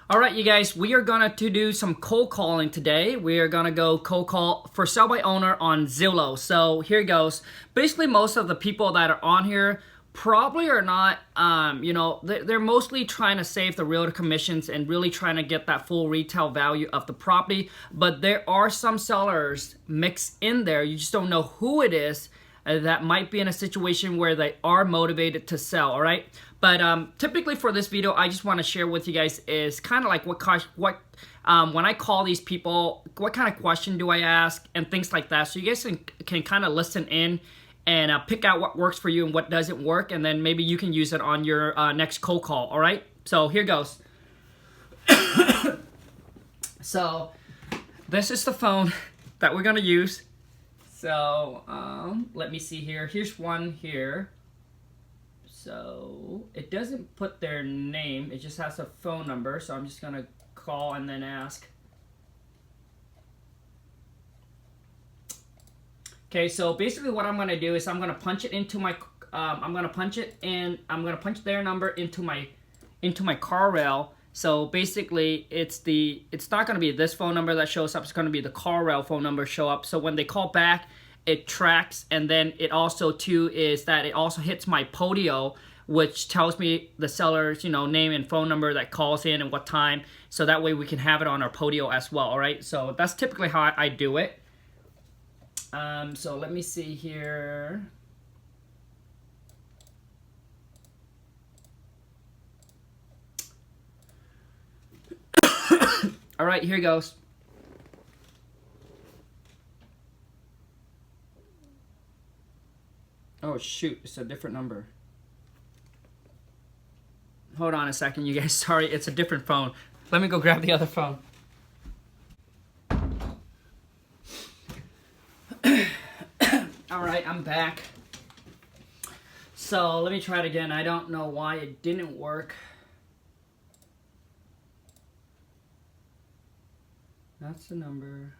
All right, you guys, we are going to do some cold calling today. We are going to go cold call for sale by owner on Zillow. So here goes. Basically, most of the people that are on here probably are not, they're mostly trying to save the realtor commissions and really trying to get that full retail value of the property. But there are some sellers mixed in there. You just don't know who it is. That might be in a situation where they are motivated to sell, all right? But typically for this video, I just want to share with you guys is kind of like when I call these people, what kind of question do I ask and things like that. So you guys can kind of listen in and pick out what works for you and what doesn't work, and then maybe you can use it on your next cold call, all right? So here goes. So this is the phone that we're going to use. So let me see here. Here's one here. So it doesn't put their name. It just has a phone number. So I'm just going to call and then ask. Okay, so basically what I'm going to do is I'm going to punch it into my I'm going to punch their number into my car rail. So basically it's not going to be this phone number that shows up. It's going to be the car rail phone number show up. So when they call back, it tracks, and then it also too is that it also hits my Podio, which tells me the seller's name and phone number that calls in and what time. So that way we can have it on our Podio as well. All right. So that's typically how I do it. So let me see here. All right, here goes. Oh shoot, it's a different number. Hold on a second, you guys. Sorry, it's a different phone. Let me go grab the other phone. All right, I'm back. So let me try it again. I don't know why it didn't work. That's the number.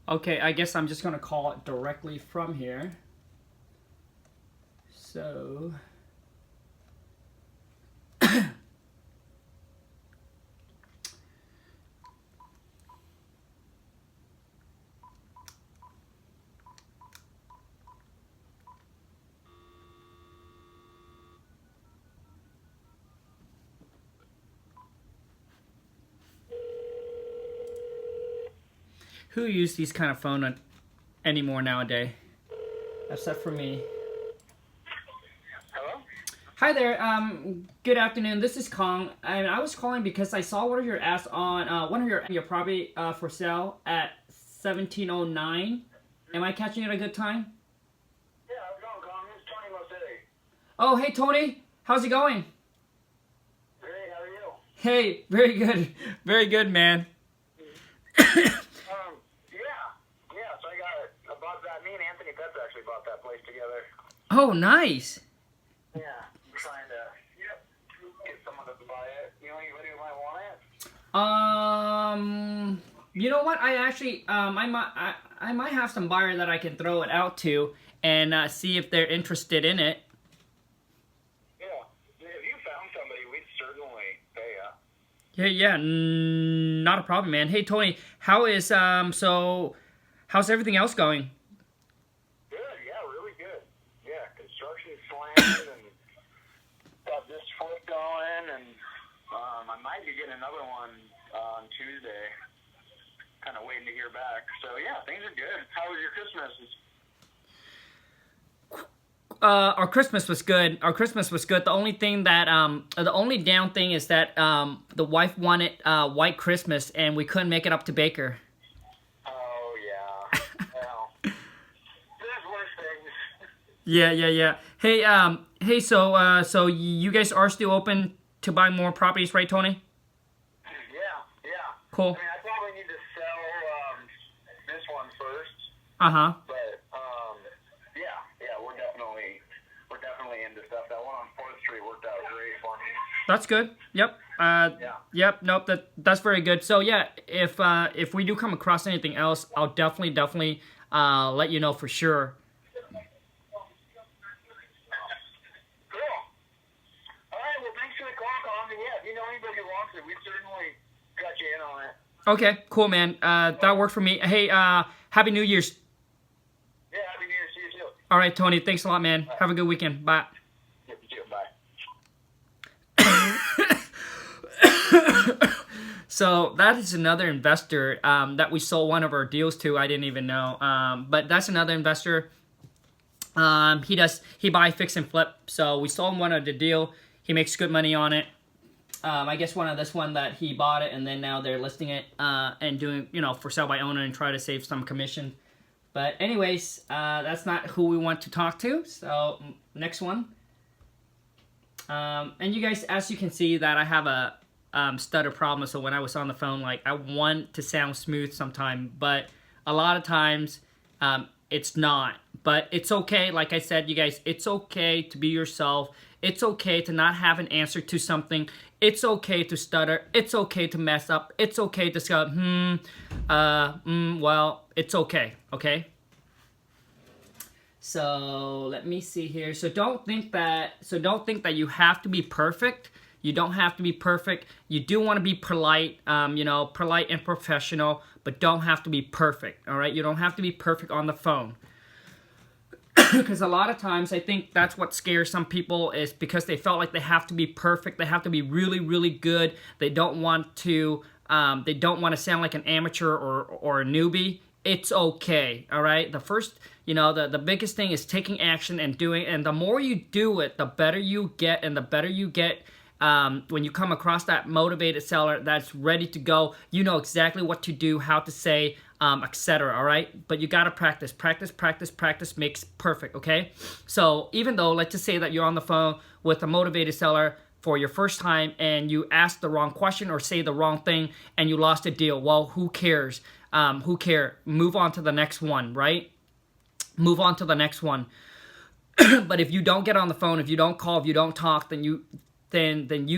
Okay, I guess I'm just gonna call it directly from here. So who uses these kind of phone anymore nowadays? Except for me. Hello? Hi there. Good afternoon. This is Khang, and I was calling because I saw one of your ads on one of your property for sale at 1709. Am I catching it at a good time? Yeah, how's it going, Khang? It's Tony Mossetti. Oh, hey Tony. How's it going? Great, how are you? Hey, very good. Very good, man. So I bought that. Me and Anthony Pets actually bought that place together. Oh, nice. Yeah, I'm trying to get someone to buy it. You know anybody who might want it? You know what? I actually, I might have some buyer that I can throw it out to and see if they're interested in it. Yeah, if you found somebody, we'd certainly pay you. Yeah, not a problem, man. Hey, Tony, how's everything else going? Good, yeah, really good. Yeah, construction's slammed and got this foot going, and I might be getting another one on Tuesday. Kind of waiting to hear back. So yeah, things are good. How was your Christmas? Our Christmas was good. Our Christmas was good. The only thing that, the only down thing is that the wife wanted white Christmas, and we couldn't make it up to Baker. Oh yeah. Well, there's worse things. Yeah. Hey, so you guys are still open to buy more properties, right, Tony? Yeah. Cool. I mean, I probably need to sell this one first. Uh-huh. But we're definitely into stuff. That one on 4th Street worked out great for me. That's good. Yep. Yep. Nope. That's very good. So yeah, if we do come across anything else, I'll definitely let you know for sure. Cool. Okay, cool, man. That worked for me. Hey, Happy New Year's. Yeah, happy New Year to you too. All right, Tony. Thanks a lot, man. Have a good weekend. Bye. Yep, you too. Bye. So that is another investor that we sold one of our deals to. I didn't even know, but that's another investor. He buy, fix, and flip. So we sold him one of the deal. He makes good money on it. I guess this one that he bought it, and then now they're listing it and doing, for sale by owner and try to save some commission. But anyways, that's not who we want to talk to. So next one. And you guys, as you can see, that I have a stutter problem. So when I was on the phone, like, I want to sound smooth sometime, but a lot of times it's not. But it's okay. Like I said, you guys, it's okay to be yourself. It's okay to not have an answer to something. It's okay to stutter. It's okay to mess up. It's okay to say, well, it's okay, okay? So let me see here. So don't think that you have to be perfect. You don't have to be perfect. You do want to be polite, polite and professional, but don't have to be perfect, all right? You don't have to be perfect on the phone. Because a lot of times I think that's what scares some people, is because they felt like they have to be perfect. They have to be really, really good. They don't want to sound like an amateur or a newbie. It's okay, all right? The first, the biggest thing is taking action and doing, and the more you do it, the better you get, and the better you get when you come across that motivated seller that's ready to go. You know exactly what to do, how to say, etc. All right, but you gotta practice. Practice makes perfect. Okay, so even though, let's just say that you're on the phone with a motivated seller for your first time and you ask the wrong question or say the wrong thing and you lost a deal, well, who cares? Who cares? Move on to the next one, right? Move on to the next one. But if you don't get on the phone, if you don't call, if you don't talk, then you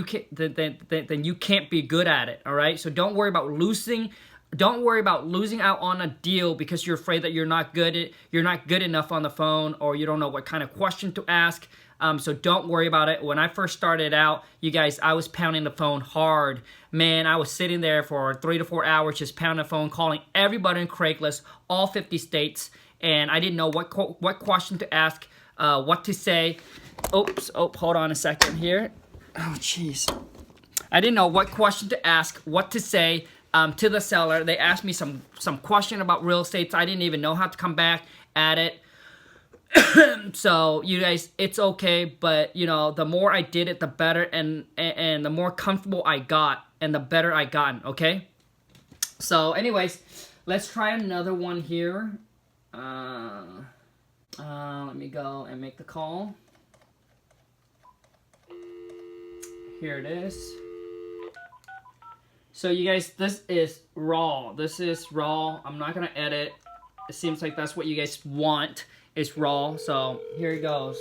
can't be good at it. All right, so don't worry about losing. Don't worry about losing out on a deal because you're afraid that you're not good enough on the phone, or you don't know what kind of question to ask. So don't worry about it. When I first started out, you guys, I was pounding the phone hard. Man, I was sitting there for 3 to 4 hours just pounding the phone, calling everybody in Craigslist, all 50 states, and I didn't know what question to ask, what to say. Oops, hold on a second here. Oh, jeez. I didn't know what question to ask, what to say to the seller. They asked me some question about real estate, so I didn't even know how to come back at it. So you guys, it's okay, but the more I did it, the better, and the more comfortable I got, and the better I gotten. Okay. So, anyways, let's try another one here. Let me go and make the call. Here it is. So you guys, this is raw. I'm not gonna edit. It seems like that's what you guys want. It's raw. So here it goes.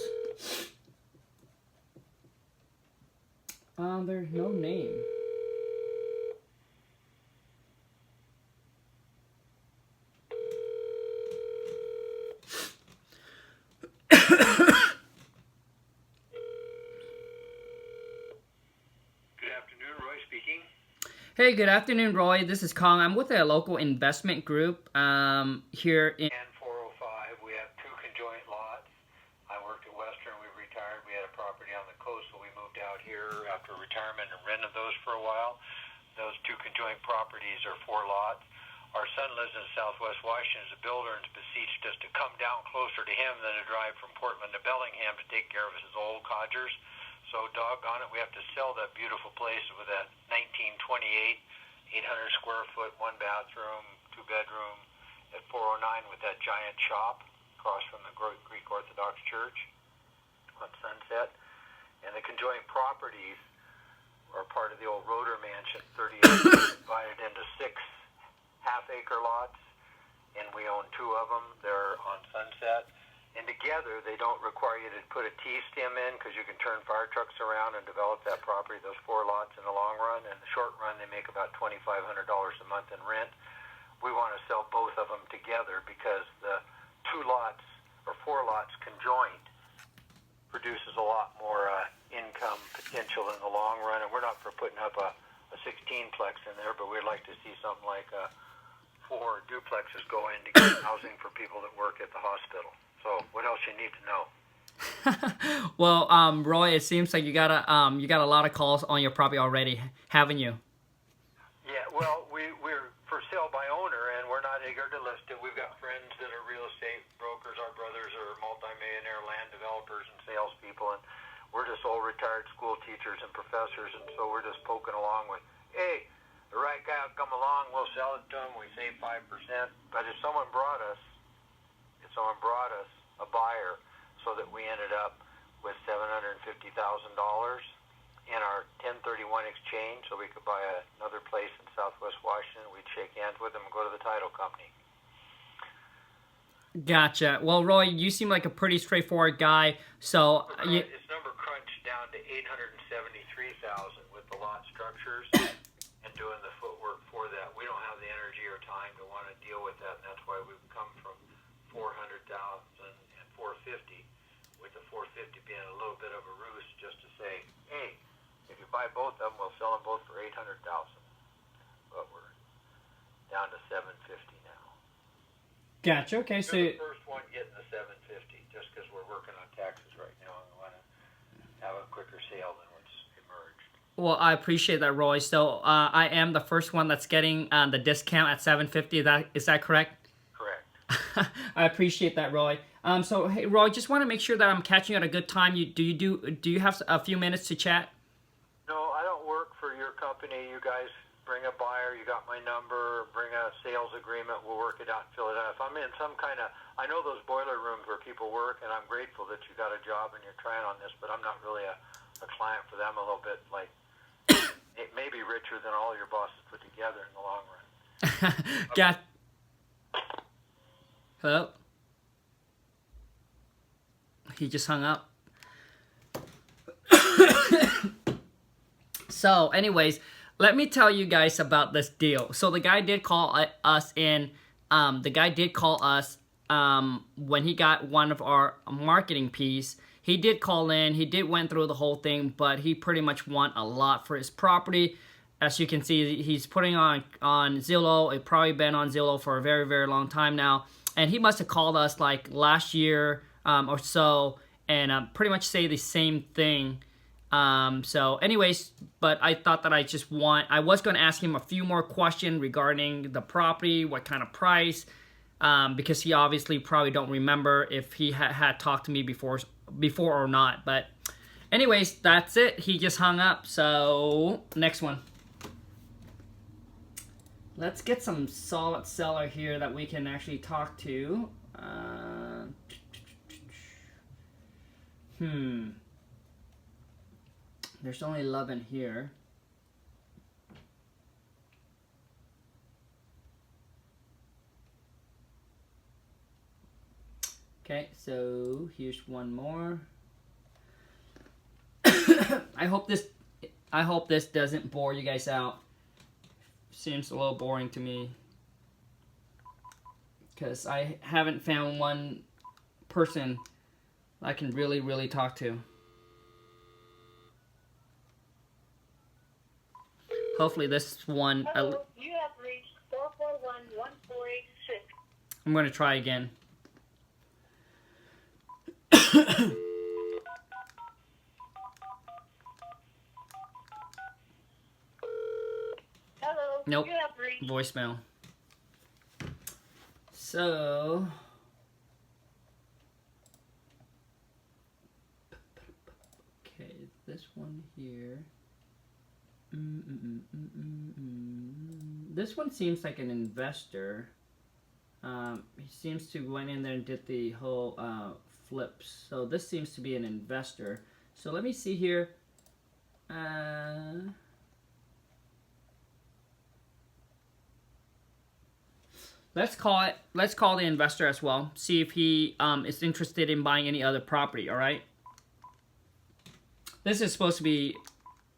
There's no name. Hey, good afternoon, Roy. This is Khang. I'm with a local investment group here in... 405. We have 2 conjoint lots. I worked at Western. We retired. We had a property on the coast, so we moved out here after retirement and rented those for a while. Those 2 conjoint properties are 4 lots. Our son lives in Southwest Washington as a builder and has beseeched us to come down closer to him than to drive from Portland to Bellingham to take care of his old codgers. So doggone it, we have to sell that beautiful place with that 1928, 800 square foot, 1 bathroom, 2 bedroom at 409 with that giant shop across from the Greek Orthodox Church on Sunset. And the conjoined properties are part of the old Roeder Mansion, 30 acres divided into 6 half-acre lots, and we own 2 of them. They're on Sunset. And together, they don't require you to put a T-stem in because you can turn fire trucks around and develop that property, those 4 lots in the long run. In the short run, they make about $2,500 a month in rent. We want to sell both of them together because the 2 lots or 4 lots conjoined produces a lot more income potential in the long run. And we're not for putting up a 16-plex in there, but we'd like to see something like 4 duplexes go in to get housing for people that work at the hospital. So what else you need to know? Well, Roy, it seems like you got a lot of calls on your property already, haven't you? Yeah, well, we're for sale by owner, and we're not eager to list it. We've got friends that are real estate brokers. Our brothers are multimillionaire land developers and salespeople, and we're just old retired school teachers and professors, and so we're just poking along with, hey, the right guy will come along, we'll sell it to him, we save 5%. But if someone brought us a buyer, so that we ended up with $750,000 in our 1031 exchange, so we could buy another place in Southwest Washington. We'd shake hands with them and go to the title company. Gotcha. Well, Roy, you seem like a pretty straightforward guy. So It's number crunched down to $873,000 with the lot structures and doing the footwork for that. We don't have the energy or time to want to deal with that, and that's why we've come from $400,000 and $450,000. With the $450,000 being a little bit of a ruse, just to say, hey, if you buy both of them, we'll sell them both for $800,000. But we're down to $750,000 now. gotcha. Okay, so You're the first one getting the $750,000, just because we're working on taxes right now and we want to have a quicker sale than what's emerged. well, I appreciate that, Roy. So I am the first one that's getting the discount at $750,000. Is that correct? Correct. I appreciate that, Roy. So hey, Roy, just want to make sure that I'm catching you at a good time. Do you have a few minutes to chat? No, I don't work for your company. You guys bring a buyer. You got my number. Bring a sales agreement. We'll work it out and fill it out. If I'm in some kind of, I know those boiler rooms where people work, and I'm grateful that you got a job and you're trying on this, but I'm not really a client for them. A little bit like it may be richer than all your bosses put together in the long run. Got. Hello. He just hung up. So, anyways, let me tell you guys about this deal. So the guy did call us in. The guy did call us when he got one of our marketing piece. He did call in. He did went through the whole thing, but he pretty much want a lot for his property. As you can see, he's putting on Zillow. It probably been on Zillow for a very, very long time now. And he must have called us like last year or so, and pretty much say the same thing. So anyways, but I thought that I was going to ask him a few more questions regarding the property, what kind of price, because he obviously probably don't remember if he had talked to me before or not. But anyways, that's it. He just hung up. So next one. Let's get some solid seller here that we can actually talk to. There's only 11 here. Okay, so here's one more. I hope this doesn't bore you guys out. Seems a little boring to me, because I haven't found one person I can really talk to. Hopefully this one... Hello, you have reached 441-1486. I'm going to try again. Hello, Nope. you have reached... Voicemail. So... Okay, this one here... This one seems like an investor. He seems to went in there and did the whole flips. So this seems to be an investor. So let me see here. Let's call the investor as well. See if he is interested in buying any other property. All right. This is supposed to be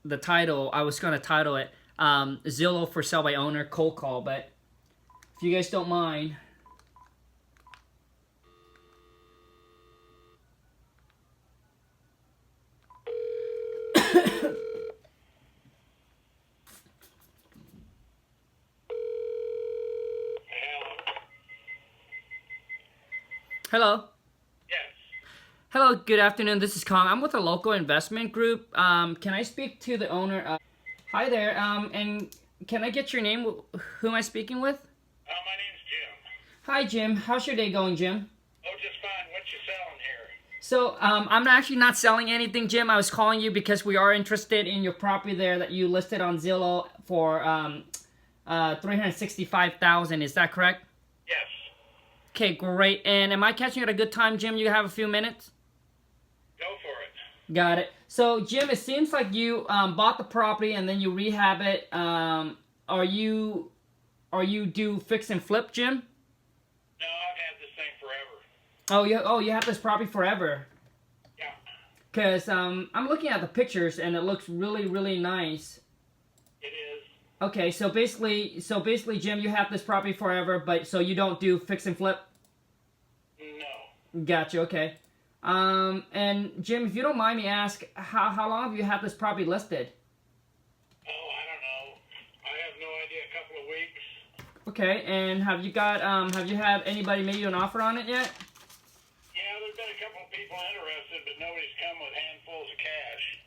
the title. I was going to title it Zillow for sale by owner cold call, but if you guys don't mind. Hello. Yes. Hello, good afternoon. This is Khang. I'm with a local investment group. Can I speak to the owner? Hi there. And can I get your name? Who am I speaking with? My name's Jim. Hi, Jim. How's your day going, Jim? Oh, just fine. What you selling here? So, I'm actually not selling anything, Jim. I was calling you because we are interested in your property there that you listed on Zillow for $365,000. Is that correct? Yes. Okay, great. And am I catching you at a good time, Jim? You have a few minutes? Go for it. Got it. So, Jim, it seems like you bought the property and then you rehab it. Are you do fix and flip, Jim? No, I've had this thing forever. You have this property forever. Yeah. Cause I'm looking at the pictures and it looks really, really nice. It is. Okay, so basically, Jim, you have this property forever, but so you don't do fix and flip. No. Gotcha. Okay. And Jim, if you don't mind me ask, how long have you had this property listed? Oh, I don't know. I have no idea. A couple of weeks. Okay, and have you had anybody make you an offer on it yet? Yeah, there's been a couple of people interested, but nobody's come with handfuls of cash.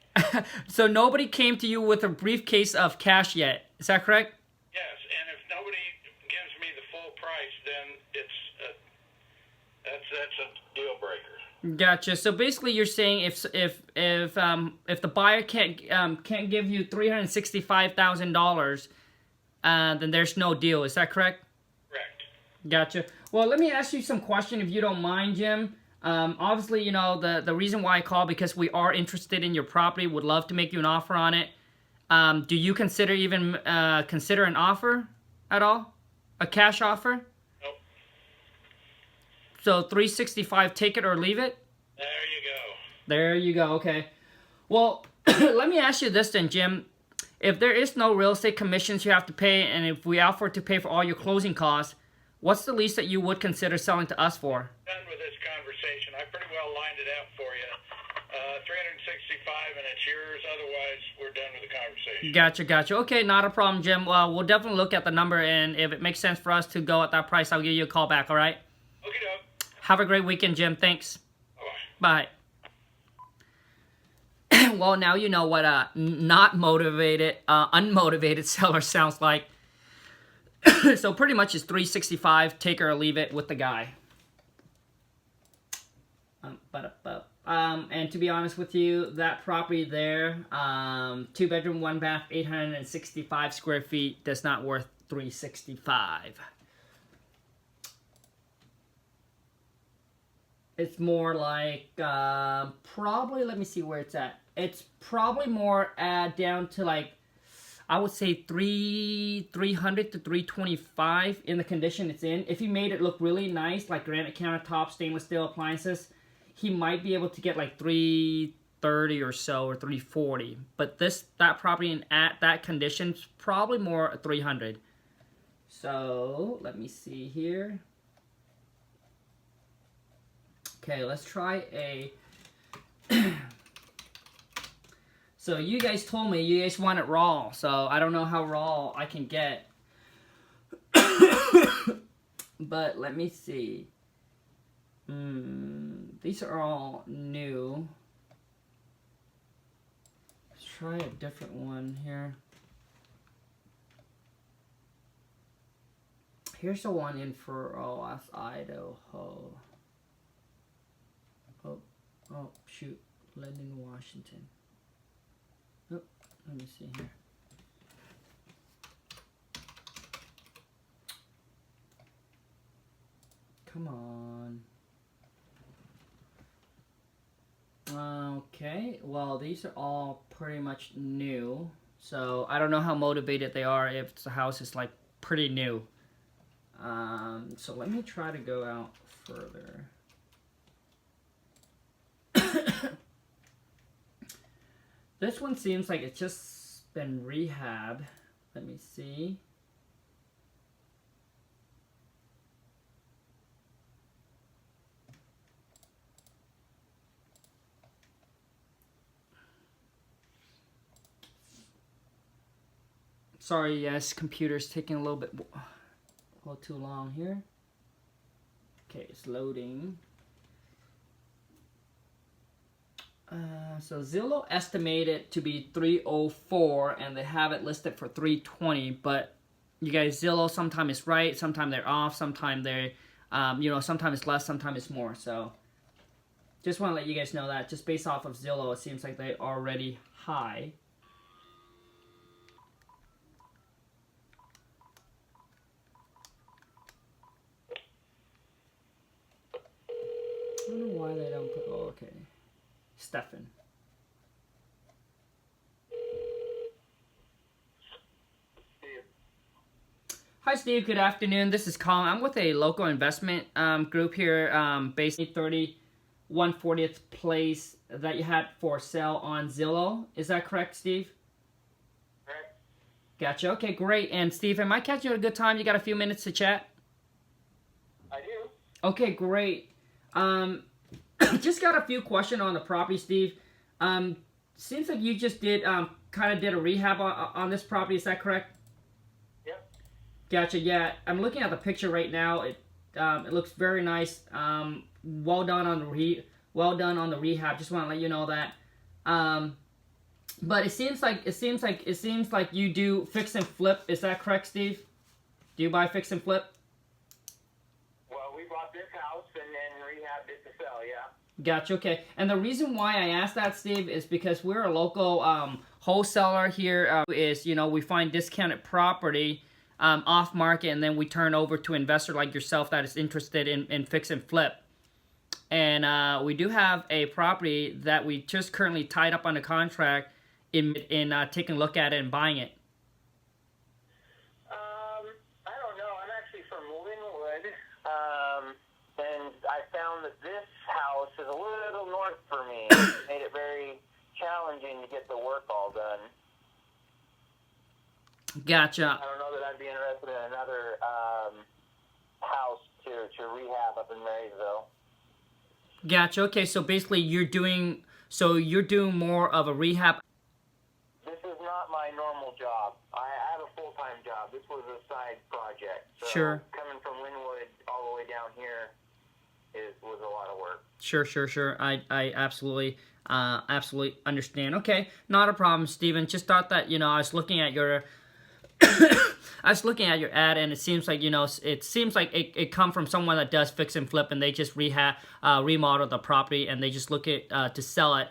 So nobody came to you with a briefcase of cash yet. Is that correct? Yes, and if nobody gives me the full price, then that's a deal breaker. Gotcha. So basically, you're saying if the buyer can't give you $365,000, then there's no deal. Is that correct? Correct. Gotcha. Well, let me ask you some question if you don't mind, Jim. Obviously, you know the reason why I call because we are interested in your property. Would love to make you an offer on it. Do you consider consider an offer at all? A cash offer? Nope. So 365, take it or leave it? There you go. There you go, okay. Well, let me ask you this then, Jim. If there is no real estate commissions you have to pay, and if we offer to pay for all your closing costs, what's the least that you would consider selling to us for? Done with this conversation. I pretty well lined it out for you. 365 and it's yours. Otherwise, we're done with the conversation. Gotcha. Okay, not a problem, Jim. Well, we'll definitely look at the number, and if it makes sense for us to go at that price, I'll give you a call back, all right? Okay, doke. Have a great weekend, Jim. Thanks. Bye-bye. Bye. Well, now you know what not motivated, unmotivated seller sounds like. So pretty much it's 365, take it or leave it with the guy. And to be honest with you, that property there, 2 bedroom, 1 bath, 865 square feet, does not worth 365. It's more like probably, let me see where it's at. It's probably more down to like, I would say 300 to 325 in the condition it's in. If he made it look really nice, like granite countertops, stainless steel appliances, he might be able to get like 330 or so, or 340. But that property at that condition is probably more 300. So let me see here. Okay, let's try a. So you guys told me you guys want it raw, so I don't know how raw I can get. But let me see. These are all new. Let's try a different one here. Here's the one in for Idaho. Oh shoot, Linden, Washington. Oh, let me see here. Come on. Okay, well these are all pretty much new, so I don't know how motivated they are if the house is like pretty new. So let me try to go out further. This one seems like it's just been rehab. Let me see. Sorry, yes, computer's taking a little too long here. Okay, it's loading. So Zillow estimated to be 304, and they have it listed for 320. But you guys, Zillow sometimes it's right, sometimes they're off, sometimes they're, sometimes it's less, sometimes it's more. So just want to let you guys know that just based off of Zillow, it seems like they're already high. I don't know why they don't put. Oh, okay. Stefan. Hi, Steve. Good afternoon. This is Khang. I'm with a local investment group here, based at 140th place that you had for sale on Zillow. Is that correct, Steve? Right. Gotcha. Okay, great. And Steve, am I catching you at a good time? You got a few minutes to chat? I do. Okay, great. Just got a few questions on the property, Steve. Seems like you just did kind of did a rehab on this property. Is that correct? Yep. Gotcha. Yeah, I'm looking at the picture right now. It looks very nice. Well done on the rehab. Just want to let you know that. But it seems like you do fix and flip. Is that correct, Steve? Do you buy fix and flip? Well, we bought this house and then rehabbed it to sell, yeah. Gotcha. Okay. And the reason why I asked that, Steve, is because we're a local wholesaler here. We find discounted property off market, and then we turn over to investor like yourself that is interested in fix and flip. And we do have a property that we just currently tied up on a contract in taking a look at it and buying it. I don't know. I'm actually from Linwood, and I found that this house is a little north for me. It made it very challenging to get the work all done. Gotcha. I don't know that I'd be interested in another house to rehab up in Marysville. Gotcha. Okay, so basically you're doing more of a rehab. This is not my normal job. I have a full-time job. This was a side project. So Sure. Coming from Linwood all the way down here was a lot of work. Sure. I absolutely understand. Okay, not a problem, Steven. Just thought that, I was looking at your ad, and it seems like it come from someone that does fix and flip, and they just remodel the property, and they just look at to sell it.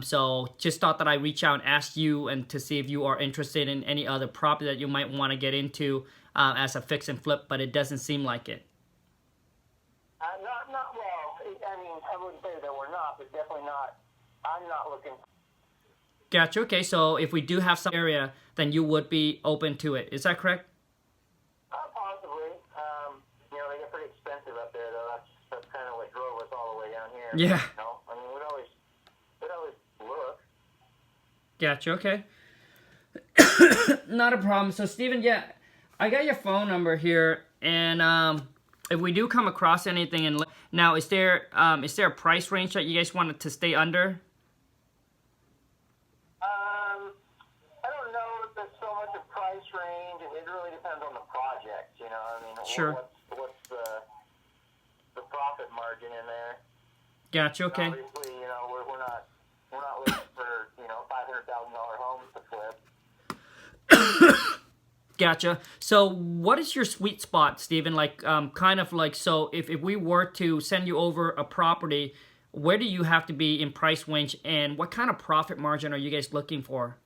So just thought that I reach out and ask you and to see if you are interested in any other property that you might want to get into as a fix and flip, but it doesn't seem like it. Not well. I mean, I wouldn't say that we're not, but definitely not. I'm not looking. Gotcha. Okay, so if we do have some area, then you would be open to it. Is that correct? Possibly. They get pretty expensive up there, though. That's kind of what drove us all the way down here. Yeah. I mean, we'd always look. Gotcha. Okay. Not a problem. So, Steven, yeah, I got your phone number here, and if we do come across anything, and now is there a price range that you guys wanted to stay under? I don't know if there's so much a price range. It really depends on the project. I mean, Sure. What's the profit margin in there? Gotcha. Okay. Obviously, we're not looking for $500,000 homes to flip. Gotcha. So what is your sweet spot, Steven? So if we were to send you over a property, where do you have to be in price range, and what kind of profit margin are you guys looking for?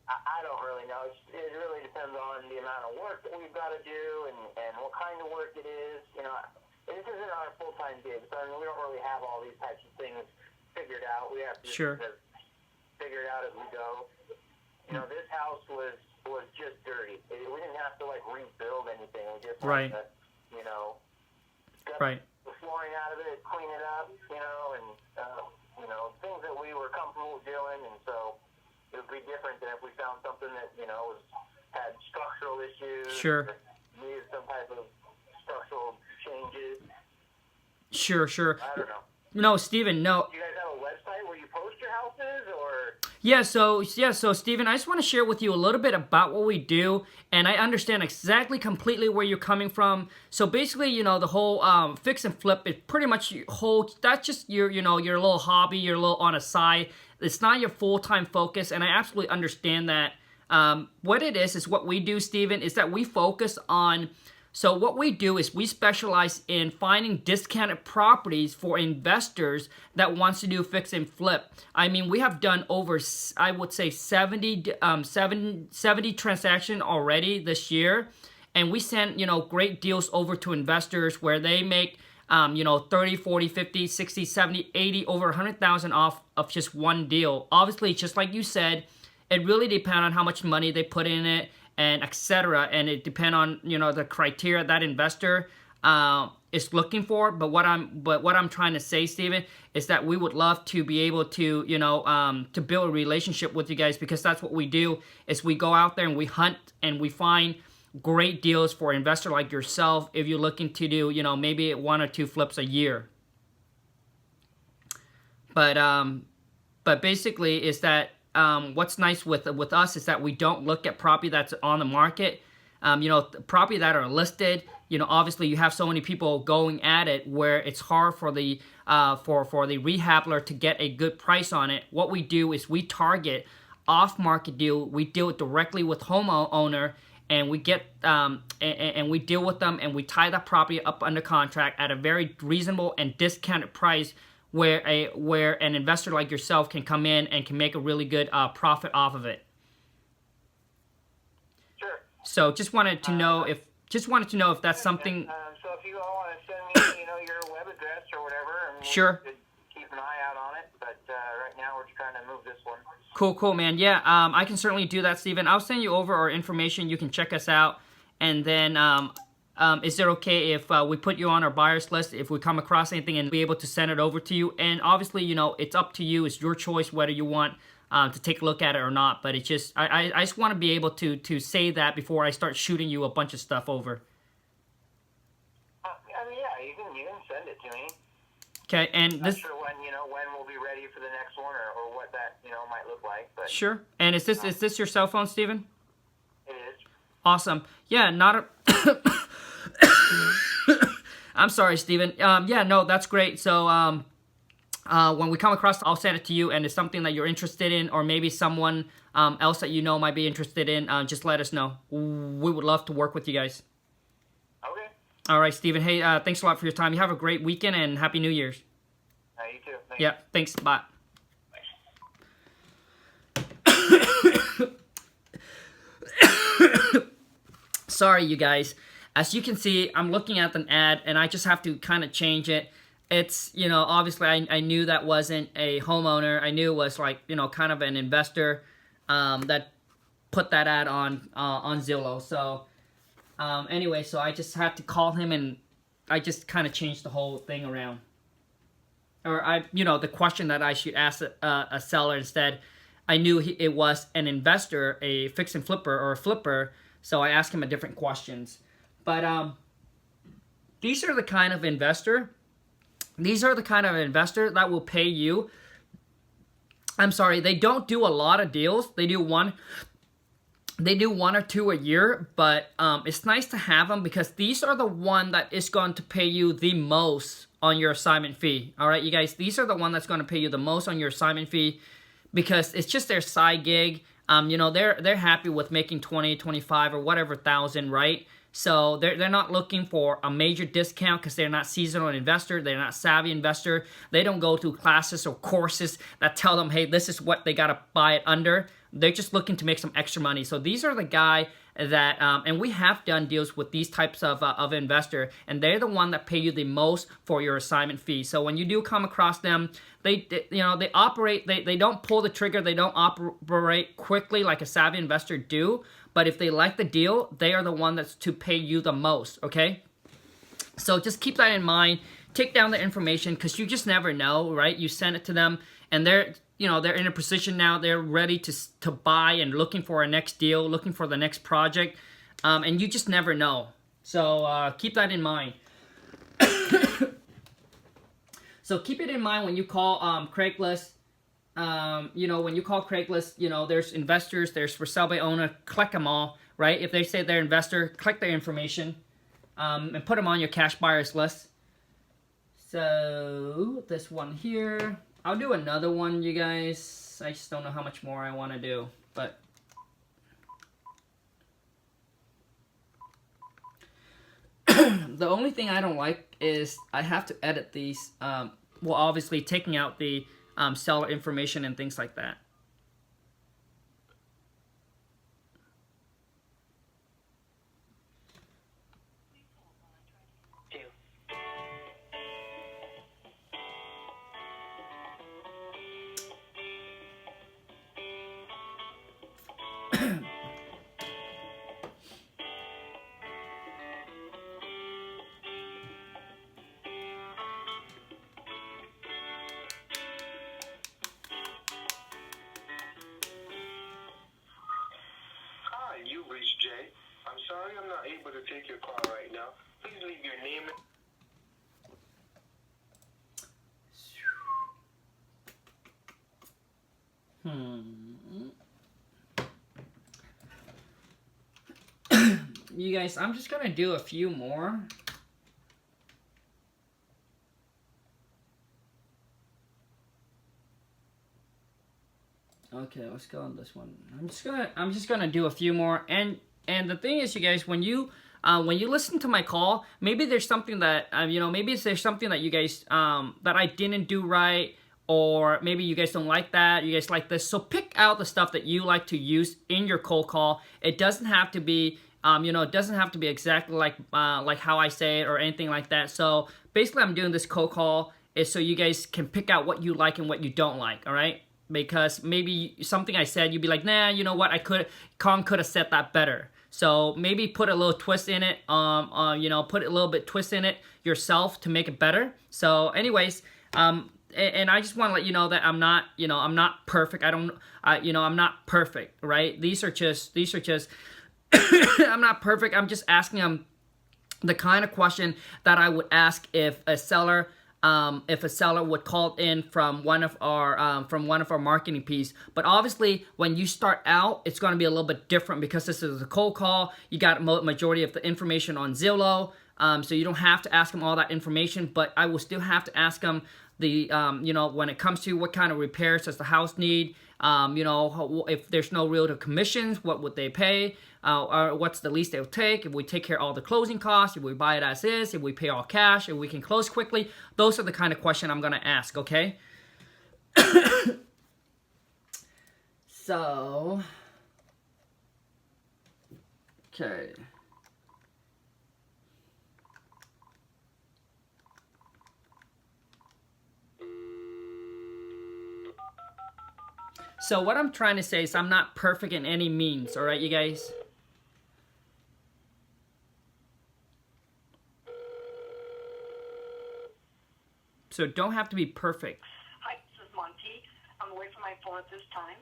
I don't really know. It really depends on the amount of work that we've got to do and what kind of work it is. This isn't our full-time gig, so we don't really have all these types of things figured out. We have to Sure. just figure it out as we go. This house was just dirty. We didn't have to rebuild anything. We just Right. had to, get Right. the flooring out of it, clean it up, and things that we were comfortable doing. And so it would be different than if we found something that had structural issues. Sure. Or needed some type of structural changes. Sure. I don't know. No, Steven, no. Do you guys have a website where you post your houses, or? So Steven, I just want to share with you a little bit about what we do, and I understand exactly completely where you're coming from. So basically, you know, the whole fix and flip is pretty much that's just your, you know, your little hobby, your little on a side. It's not your full-time focus, and I absolutely understand that. What it is what we do, Steven, is that we focus on. So what we do is we specialize in finding discounted properties for investors that wants to do fix and flip. I mean, we have done over, I would say, 70 transactions already this year. And we send, you know, great deals over to investors where they make, you know, 30, 40, 50, 60, 70, 80, over 100,000 off of just one deal. Obviously, just like you said, it really depends on how much money they put in it, and etc. And it depends on, you know, the criteria that investor is looking for. But what I'm trying to say, Steven, is that we would love to be able to, you know, to build a relationship with you guys, because that's what we do. Is we go out there and we hunt and we find great deals for an investor like yourself if you're looking to do, you know, maybe 1 or 2 flips a year. But basically is that what's nice with us is that we don't look at property that's on the market. You know, property that are listed. You know, obviously you have so many people going at it where it's hard for the rehabler to get a good price on it. What we do is we target off-market deal. We deal directly with homeowner, and we get and we deal with them, and we tie that property up under contract at a very reasonable and discounted price, where an investor like yourself can come in and can make a really good profit off of it. Sure. So just wanted to know if that's something. So if you all want to send me, you know, your web address or whatever, and Sure. we'll keep an eye out on it. But right now we're trying to move this one. Cool, man. Yeah, I can certainly do that, Steven. I'll send you over our information. You can check us out, and then. Is it okay if we put you on our buyers list if we come across anything and be able to send it over to you? And obviously, you know, it's up to you. It's your choice whether you want to take a look at it or not. But it's just, I just want to be able to say that before I start shooting you a bunch of stuff over. I mean, yeah, you can send it to me. Okay, and I'm this. not sure when we'll be ready for the next one, or what that, you know, might look like. But Sure. And is this your cell phone, Steven? it is. Awesome. Yeah, not a. I'm sorry, Steven. Yeah, no, that's great. So when we come across, I'll send it to you, and it's something that you're interested in, or maybe someone else that you know might be interested in, just let us know. We would love to work with you guys. Okay. All right, Steven. Hey, thanks a lot for your time. You have a great weekend, and Happy New Year's. You too. Thanks. Yeah, thanks. Bye. Sorry, you guys. As you can see, I'm looking at an ad, and I just have to kind of change it. It's, you know, obviously I knew that wasn't a homeowner. I knew it was like, you know, kind of an investor that put that ad on Zillow. So anyway, so I just had to call him, and I just kind of changed the whole thing around. Or you know, the question that I should ask a seller instead. I knew it was an investor, a fix and flipper or a flipper, so I asked him a different questions. But these are the kind of investor. These are the kind of investor that will pay you. I'm sorry, they don't do a lot of deals. They do one or two a year, but it's nice to have them, because these are the one that is going to pay you the most on your assignment fee. All right, you guys, these are the one that's going to pay you the most on your assignment fee, because it's just their side gig. You know, they're happy with making 20, 25 or whatever thousand, right? So they're not looking for a major discount, because they're not seasonal investor. They're not savvy investor. They don't go to classes or courses that tell them, hey, this is what they got to buy it under. They're just looking to make some extra money. So these are the guy that, and we have done deals with these types of investor, and they're the one that pay you the most for your assignment fee. So when you do come across them, they operate, they don't pull the trigger. They don't operate quickly like a savvy investor do. But if they like the deal, they are the one that's to pay you the most, okay? So just keep that in mind. Take down the information, because you just never know, right? You send it to them, and they're in a position now. They're ready to buy and looking for a next deal, looking for the next project, and you just never know. So keep that in mind. So keep it in mind when you call Craigslist. you know, when you call Craigslist, you know, there's investors, there's for sale by owner, click them all, right? If they say they're investor, click their information, and put them on your cash buyers list. So this one here, I'll do another one, you guys. I just don't know how much more I want to do, but the only thing I don't like is I have to edit these. Well, obviously taking out the seller information and things like that. Hi, you reached Jay. I'm sorry I'm not able to take your call right now. Please leave your name. You guys, I'm just gonna do a few more. Okay, let's go on this one. I'm just gonna do a few more. And the thing is, you guys, when you listen to my call, maybe there's something that you know, maybe there's something that you guys that I didn't do right, or maybe you guys don't like that. You guys like this. So pick out the stuff that you like to use in your cold call. It doesn't have to be you know, it doesn't have to be exactly like how I say it or anything like that. So basically, I'm doing this cold call is so you guys can pick out what you like and what you don't like. All right. Because maybe something I said, you'd be like, nah, you know what, Khang could have said that better. So maybe put a little twist in it, you know, put a little bit twist in it yourself to make it better. So anyways, and I just want to let you know that I'm not, you know, I'm not perfect. You know, I'm not perfect, right? These are just, I'm not perfect. I'm just asking them the kind of question that I would ask if a seller would call in from one of our marketing piece. But obviously, when you start out, it's going to be a little bit different because this is a cold call. You got majority of the information on Zillow, so you don't have to ask them all that information. But I will still have to ask them the you know, when it comes to what kind of repairs does the house need. You know, if there's no realtor commissions, what would they pay? Or what's the least they'll take? If we take care of all the closing costs, if we buy it as is, if we pay all cash, if we can close quickly, those are the kind of question I'm gonna ask. Okay. So, okay. So what I'm trying to say is I'm not perfect in any means, all right, you guys? So don't have to be perfect. Hi, this is Monty. I'm away from my phone at this time,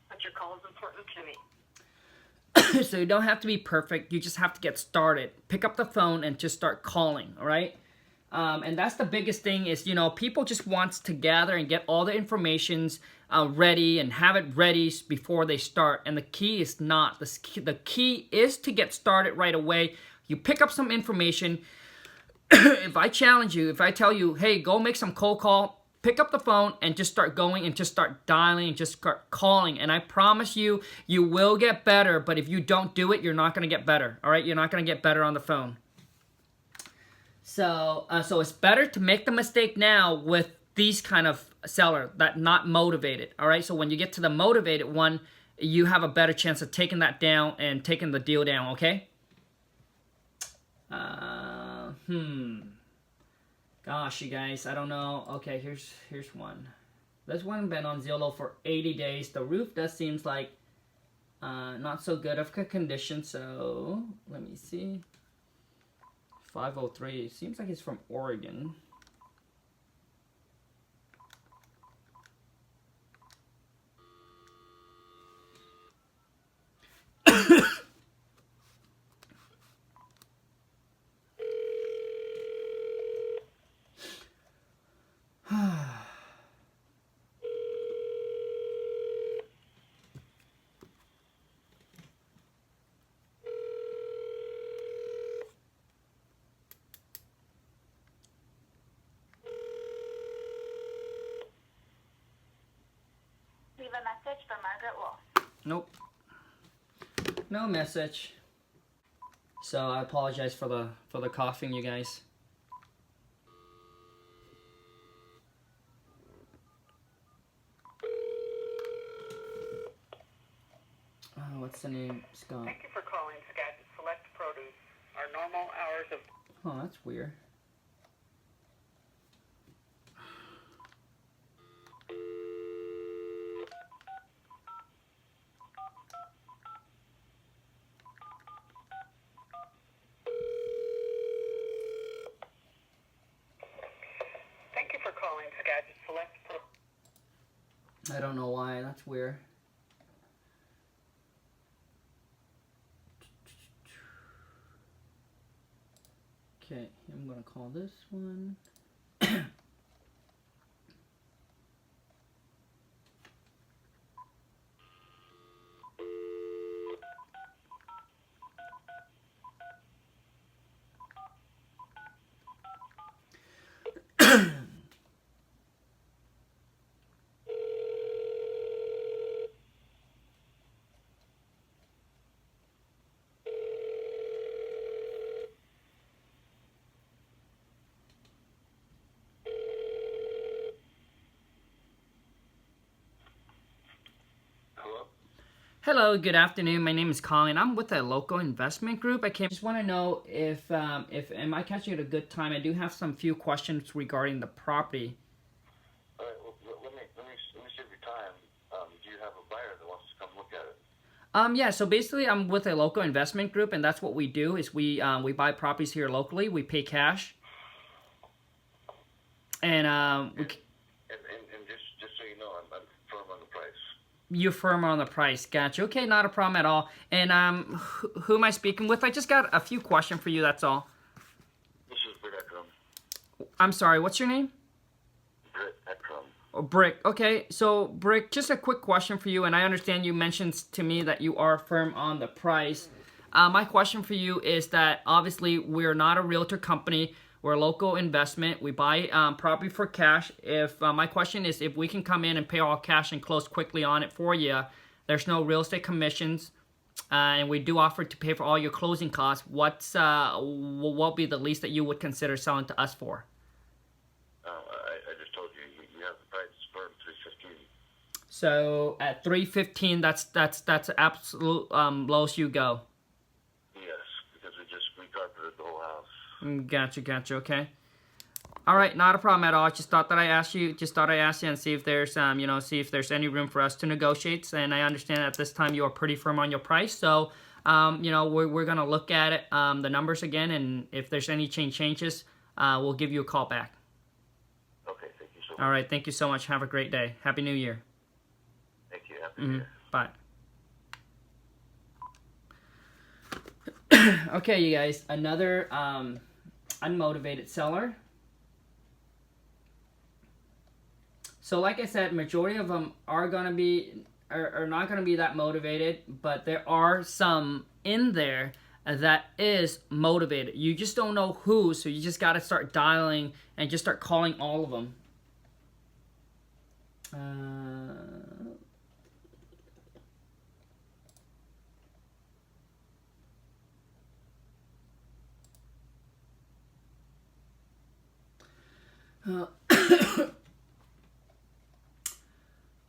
but your call is important to me. So you don't have to be perfect. You just have to get started. Pick up the phone and just start calling, all right? And that's the biggest thing is, you know, people just wants to gather and get all the informations ready and have it ready before they start. And the key is not. The key is to get started right away. You pick up some information. If I challenge you, if I tell you, hey, go make some cold call, pick up the phone and just start going and just start dialing and just start calling. And I promise you, you will get better. But if you don't do it, you're not going to get better. All right? You're not going to get better on the phone. So it's better to make the mistake now with these kind of seller that not motivated. All right? So when you get to the motivated one, you have a better chance of taking that down and taking the deal down. Okay? Gosh, you guys, I don't know. Okay, here's one. This one been on Zillow for 80 days. The roof does seems like not so good of a condition. So let me see. 503. Seems like it's from Oregon. get lost. Nope. No message. So I apologize for the coughing, you guys. Oh, what's the name, Scott? Thank you for calling Skagit Select Produce. Our normal hours of... Oh, that's weird. Thank you for calling Skagit Select Produce. I don't know why. That's weird. Okay, I'm gonna call this one. Hello? Hello, good afternoon. My name is Khang, and I'm with a local investment group. Just want to know if am I catching it at a good time? I do have some few questions regarding the property. All right, well, let me save your time. Do you have a buyer that wants to come look at it? Yeah. So basically, I'm with a local investment group, and that's what we do. Is we buy properties here locally. We pay cash, and we. And just so you know, I'm firm on the price. You're firm on the price. Gotcha. Okay, not a problem at all. And who am I speaking with? I just got a few questions for you. That's all. This is Britt Ekram. I'm sorry. What's your name? Britt Ekram. Oh, Brick. Okay, so Brick, just a quick question for you, and I understand you mentioned to me that you are firm on the price. My question for you is that obviously we're not a realtor company. We're a local investment. We buy property for cash. If my question is if we can come in and pay all cash and close quickly on it for you, there's no real estate commissions, and we do offer to pay for all your closing costs. What will be the least that you would consider selling to us for? I just told you, you have the price firm, 315. So at 315, that's the absolute lowest you go. Yes, because we just recarpeted the whole house. Gotcha. Okay. All right, not a problem at all. I just thought that I asked you. And see if there's see if there's any room for us to negotiate. And I understand at this time you are pretty firm on your price. So we're gonna look at it, the numbers again, and if there's any changes, we'll give you a call back. Okay, thank you so much. All right, thank you so much. Have a great day. Happy New Year. Thank you. Happy New Year. Bye. Okay, you guys, another unmotivated seller. So like I said, majority of them are not gonna be that motivated, but there are some in there that is motivated. You just don't know who, so you just gotta start dialing and just start calling all of them.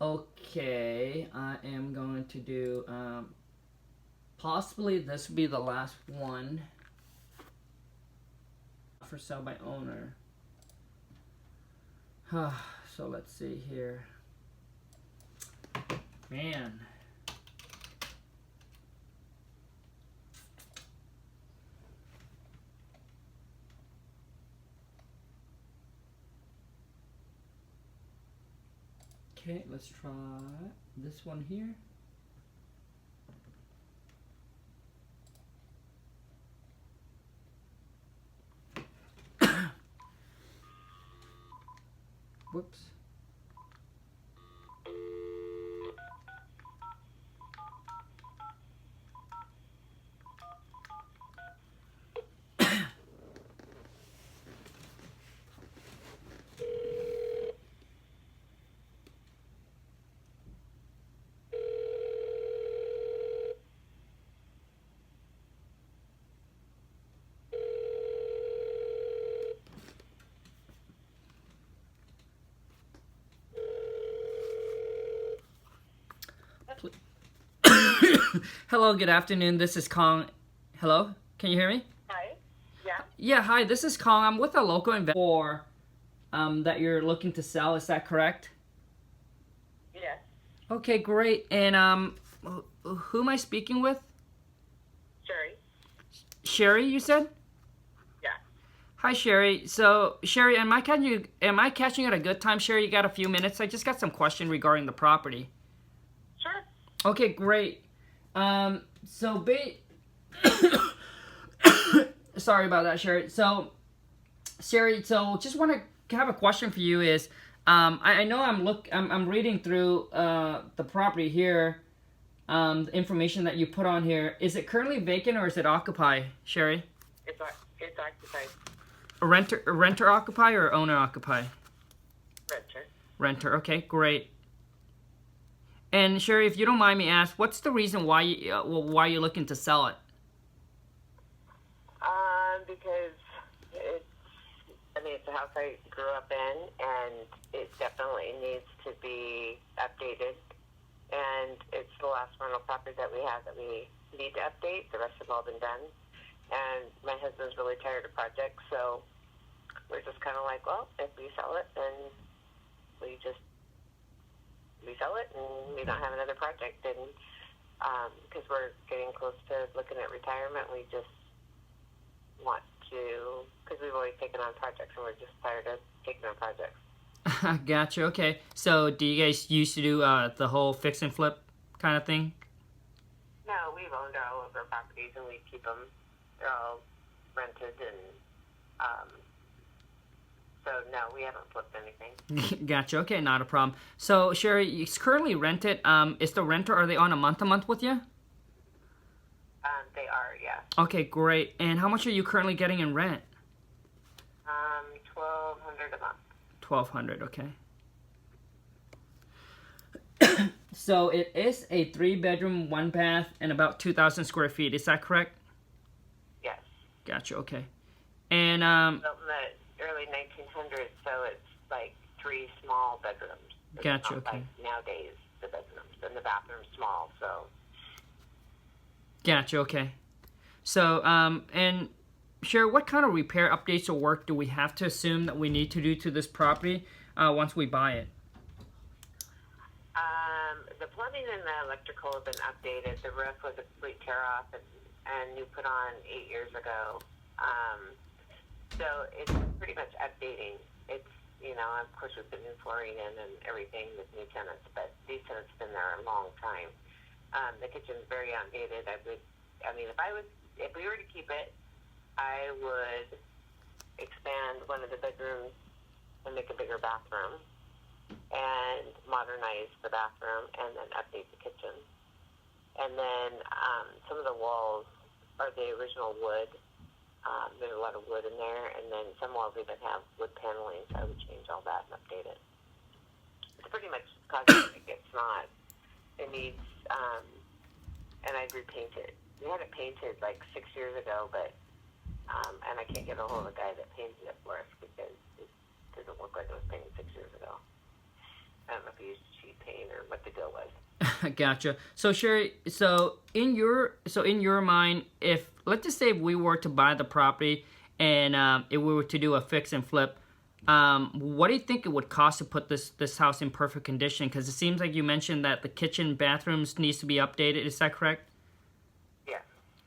Okay, I am going to do, possibly this will be the last one for sale by owner. So let's see here. Man. Okay, let's try this one here. Whoops. Hello, good afternoon. This is Khang. Hello, can you hear me? Hi. Yeah. Yeah, hi. This is Khang. I'm with a local investor that you're looking to sell. Is that correct? Yes. Okay, great. And who am I speaking with? Sherry. Sherry, you said? Yeah. Hi, Sherry. So, Sherry, am I catching you at a good time, Sherry? You got a few minutes? I just got some question regarding the property. Sure. Okay, great. So sorry about that, Sherry. So, Sherry, just want to have a question for you. Is I know I'm reading through the property here, the information that you put on here. Is it currently vacant or is it occupied, Sherry? It's occupied. A renter occupy or owner occupy? Renter. Renter. Okay, great. And Sherry, if you don't mind me ask, what's the reason why you're looking to sell it? Because it's a house I grew up in, and it definitely needs to be updated. And it's the last rental property that we have that we need to update. The rest have all been done. And my husband's really tired of projects, so we're just kind of like, well, if we sell it, then we sell it, and we don't have another project. And because we're getting close to looking at retirement, we just want to, because we've always taken on projects, and we're just tired of taking on projects. Gotcha. Okay. So, do you guys used to do the whole fix and flip kind of thing? No, we've owned all of our properties, and we keep them. They're all rented, and so no, we haven't flipped anything. Gotcha. Okay, not a problem. So, Sherry, it's currently rented. Is the renter, are they on a month with you? They are, yeah. Okay, great. And how much are you currently getting in rent? $1,200 a month. $1,200. Okay. So it is a 3-bedroom, 1-bath, and about 2,000 square feet. Is that correct? Yes. Gotcha. Okay. And Built in the early 1900s, so it's like 3 small bedrooms. It's Gotcha. not Okay. like nowadays, the bedrooms, and the bathroom's small, so. Gotcha. Okay. So and Sherry, what kind of repair, updates, or work do we have to assume that we need to do to this property once we buy it? The plumbing and the electrical have been updated. The roof was a complete tear-off and new put on 8 years ago. So it's pretty much updating. It's, of course we've been new flooring in and everything with new tenants, but these tenants have been there a long time. The kitchen's very outdated. If we were to keep it, I would expand one of the bedrooms and make a bigger bathroom and modernize the bathroom and then update the kitchen. And then some of the walls are the original wood. There's a lot of wood in there, and then some walls even have wood paneling, so I would change all that and update it. It's pretty much cosmetic. It's not. It needs, and I'd repaint it. We had it painted like 6 years ago, but and I can't get a hold of the guy that painted it for us because it doesn't look like it was painted 6 years ago. I don't know if he used cheap paint or what the deal was. Gotcha. So Sherry, in your mind, if let's just say if we were to buy the property and if we were to do a fix and flip, what do you think it would cost to put this house in perfect condition? Because it seems like you mentioned that the kitchen, bathrooms needs to be updated. Is that correct? Yeah.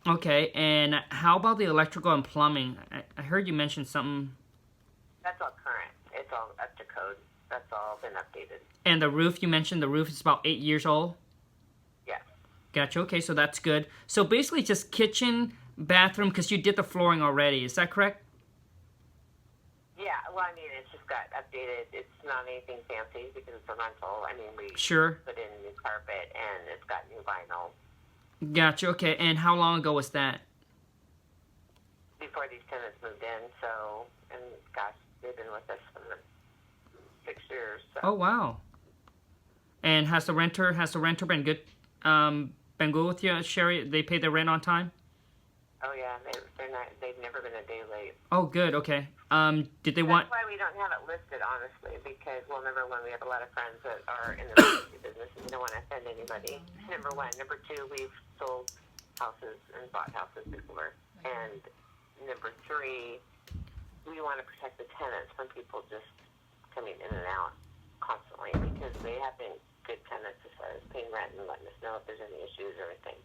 Okay. And how about the electrical and plumbing? I heard you mention something. That's all current. It's all up to code. That's all been updated. And the roof, you mentioned the roof is about 8 years old? Yeah. Gotcha. Okay, so that's good. So basically just kitchen, bathroom, because you did the flooring already. Is that correct? Yeah, well, it's just got updated. It's not anything fancy because it's a rental. We Sure. put in new carpet and it's got new vinyl. Gotcha. Okay, and how long ago was that? Before these tenants moved in, so, and gosh, they've been with us for 6 years. So. Oh, wow. And has the renter been good with you, Sherry? They pay their rent on time? Oh yeah, they're not. They've never been a day late. Oh, good. Okay. Did they want? That's why we don't have it listed, honestly, because well, number one, we have a lot of friends that are in the real estate business, and we don't want to offend anybody. Number one. Number two, we've sold houses and bought houses before, and number three, we want to protect the tenants from people just coming in and out constantly, because they have been good tenants as far as paying rent and letting us know if there's any issues or anything.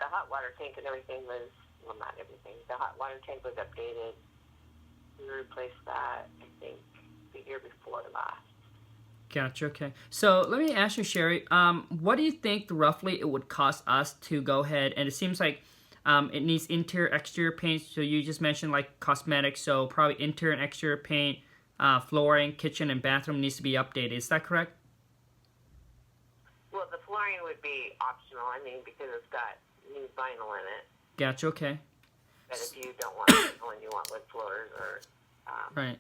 The hot water tank and everything was, well, not everything. The hot water tank was updated. We replaced that, I think, the year before last. Gotcha. Okay. So let me ask you, Sherry. What do you think roughly it would cost us to go ahead? And it seems like it needs interior, exterior paint. So you just mentioned like cosmetics. So probably interior and exterior paint, flooring, kitchen, and bathroom needs to be updated. Is that correct? Well, the flooring would be optional. I mean, because it's got new vinyl in it. Gotcha. Okay. But if you don't want vinyl and you want wood floors or Right.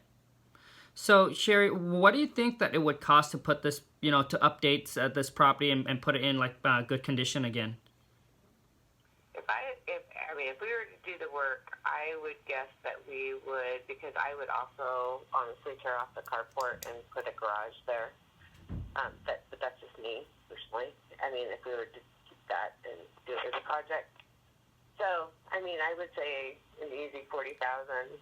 So, Sherry, what do you think that it would cost to put this, to update this property and put it in like good condition again? if we were to do the work, I would guess that we would, because I would also honestly tear off the carport and put a garage there. But that's just me personally. I mean, if we were to keep that and do it as a project. So, I mean, I would say an easy $40,000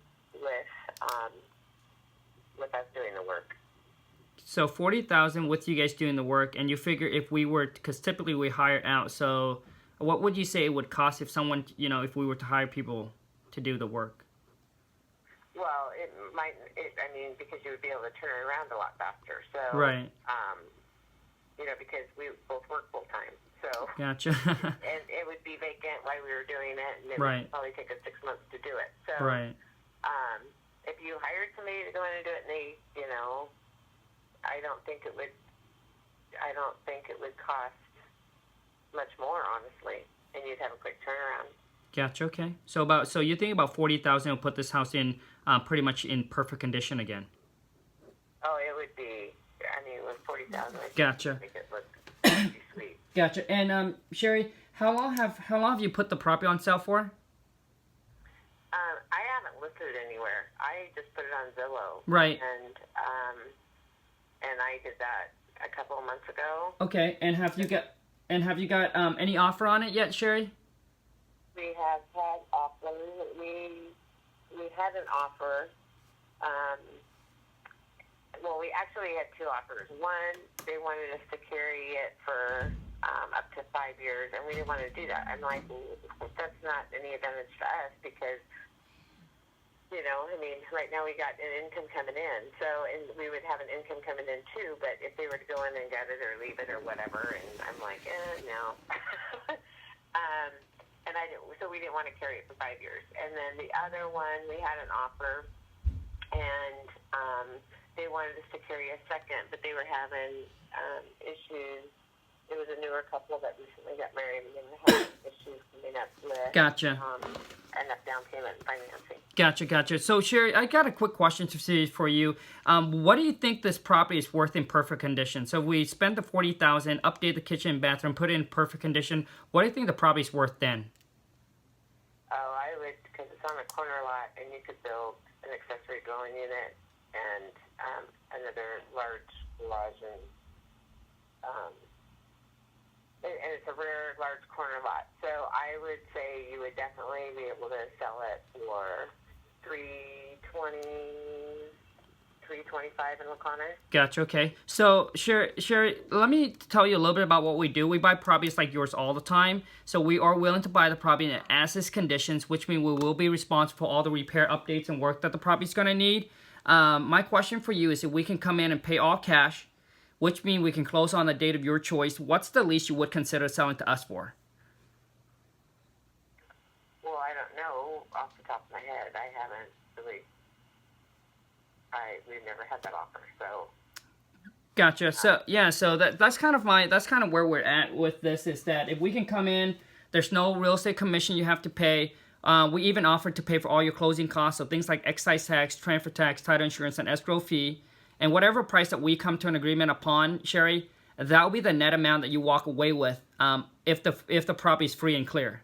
with us doing the work. So $40,000 with you guys doing the work, and you figure if we were, because typically we hire out. So, what would you say it would cost if someone, if we were to hire people to do the work? Well, it might. I mean, because you would be able to turn it around a lot faster. So, right. Because we both work full time. So, gotcha. and it would be vacant while we were doing it, and it right. would probably take us 6 months to do it. So, right. If you hired somebody to go in and do it, and they, I don't think it would cost much more, honestly, and you'd have a quick turnaround. Gotcha. Okay. So you think about $40,000 will put this house in pretty much in perfect condition again. Oh, it would be. I mean, with $40,000, gotcha. I think it looked pretty sweet. Gotcha. And Sherry, how long have you put the property on sale for? I haven't listed it anywhere. I just put it on Zillow. Right. And I did that a couple of months ago. Okay. And have you got any offer on it yet, Sherry? We have had offers. We had an offer. Well, we actually had two offers. One, they wanted us to carry it for up to 5 years, and we didn't want to do that. I'm like, that's not any advantage to us because, right now we got an income coming in. So, and we would have an income coming in too, but if they were to go in and get it or leave it or whatever, and I'm like, no. So we didn't want to carry it for 5 years. And then the other one, we had an offer, and they wanted us to carry a second, but they were having issues. It was a newer couple that recently got married, and they were having issues coming up with gotcha. enough down payment and financing. Gotcha. So, Sherry, I got a quick question for you. What do you think this property is worth in perfect condition? So, we spent the $40,000, update the kitchen and bathroom, put it in perfect condition. What do you think the property is worth then? Oh, I would, because it's on a corner lot, and you could build an accessory dwelling unit and another large lodge, and it's a rare large corner lot. So I would say you would definitely be able to sell it for $320,000, $325,000 in the corner. Gotcha. Okay. So, Sherry, let me tell you a little bit about what we do. We buy properties like yours all the time. So we are willing to buy the property in as-is conditions, which means we will be responsible for all the repair updates and work that the property is going to need. My question for you is if we can come in and pay all cash, which means we can close on the date of your choice, what's the least you would consider selling to us for? Well, I don't know off the top of my head. I haven't really. We've never had that offer, so. Gotcha. So that's kind of where we're at with this, is that if we can come in, there's no real estate commission you have to pay. We even offer to pay for all your closing costs, so things like excise tax, transfer tax, title insurance, and escrow fee. And whatever price that we come to an agreement upon, Sherry, that will be the net amount that you walk away with if the property is free and clear.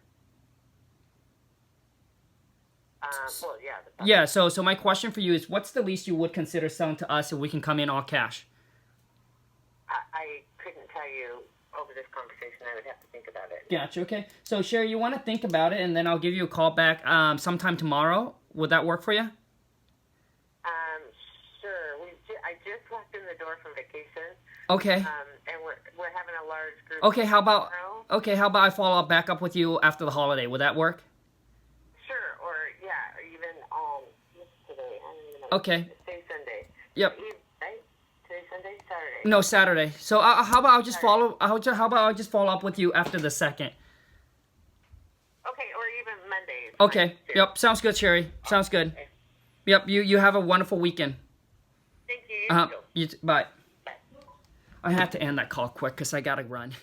Well, yeah. Yeah, so my question for you is, what's the least you would consider selling to us if we can come in all cash? I couldn't tell you over this conversation. I would have to think about it. Gotcha, okay. So, Sherry, you want to think about it, and then I'll give you a call back sometime tomorrow. Would that work for you? Sure. I just walked in the door from vacation. Okay. And we're having a large group. Okay, how about tomorrow. I follow up back up with you after the holiday? Would that work? Sure. Or even what's today? I don't even know. Okay. Today's Sunday. Yep. Right? Today's Sunday, Saturday. No, Saturday. So how about I'll just follow? How about I just follow up with you after the 2nd? Okay, or even Monday. Okay. Yep. Sounds good, Sherry. Sounds good. Okay. Yep. You have a wonderful weekend. Thank you. Bye. I had to end that call quick because I gotta run.